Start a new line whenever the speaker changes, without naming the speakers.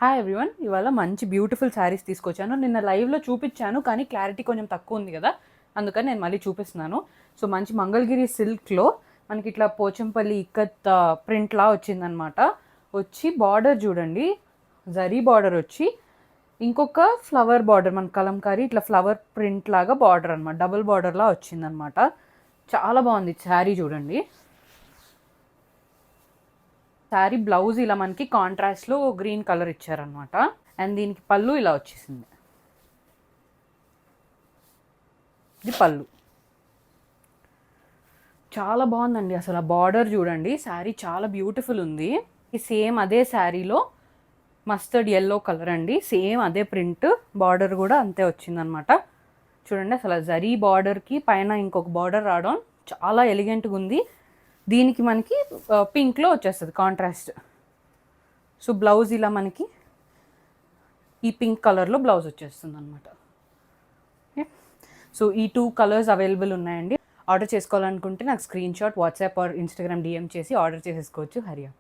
Hi everyone, ఇవాళ మంచి beautiful saris తీసుకొచ్చాను. నిన్న లైవ్లో చూపించాను కానీ క్లారిటీ కొంచెం తక్కువ ఉంది కదా, అందుకని నేను మళ్ళీ చూపిస్తున్నాను. సో మంచి మంగళగిరి సిల్క్లో మనకి ఇట్లా పోచంపల్లి ఇక్కత్ ప్రింట్లా వచ్చిందనమాట. వచ్చి బార్డర్ చూడండి, జరీ బార్డర్ వచ్చి ఇంకొక ఫ్లవర్ బార్డర్, మన కలంకారీ ఇట్లా ఫ్లవర్ ప్రింట్ లాగా బార్డర్ అనమాట, డబుల్ బార్డర్లా వచ్చిందనమాట. చాలా బాగుంది శారీ చూడండి. శారీ బ్లౌజ్ ఇలా మనకి కాంట్రాస్ట్లో గ్రీన్ కలర్ ఇచ్చారనమాట. అండ్ దీనికి పళ్ళు ఇలా వచ్చేసింది. ఇది పళ్ళు. చాలా బాగుందండి అసలు. ఆ బార్డర్ చూడండి, శారీ చాలా బ్యూటిఫుల్ ఉంది. ఈ సేమ్ అదే శారీలో మస్టర్డ్ ఎల్లో కలర్ అండి, సేమ్ అదే ప్రింట్, బార్డర్ కూడా అంతే వచ్చిందనమాట. చూడండి అసలు జరీ బార్డర్కి పైన ఇంకొక బార్డర్ రావడం చాలా ఎలిగెంట్గా ఉంది. దీనికి మనకి పింక్లో వచ్చేస్తుంది కాంట్రాస్ట్. సో బ్లౌజ్ ఇలా మనకి ఈ పింక్ కలర్లో బ్లౌజ్ వచ్చేస్తుంది అనమాట. సో ఈ 2 కలర్స్ అవైలబుల్ ఉన్నాయండి. ఆర్డర్ చేసుకోవాలనుకుంటే నాకు screen shot WhatsApp or Instagram DM చేసి ఆర్డర్ చేసేసుకోవచ్చు. హరియా.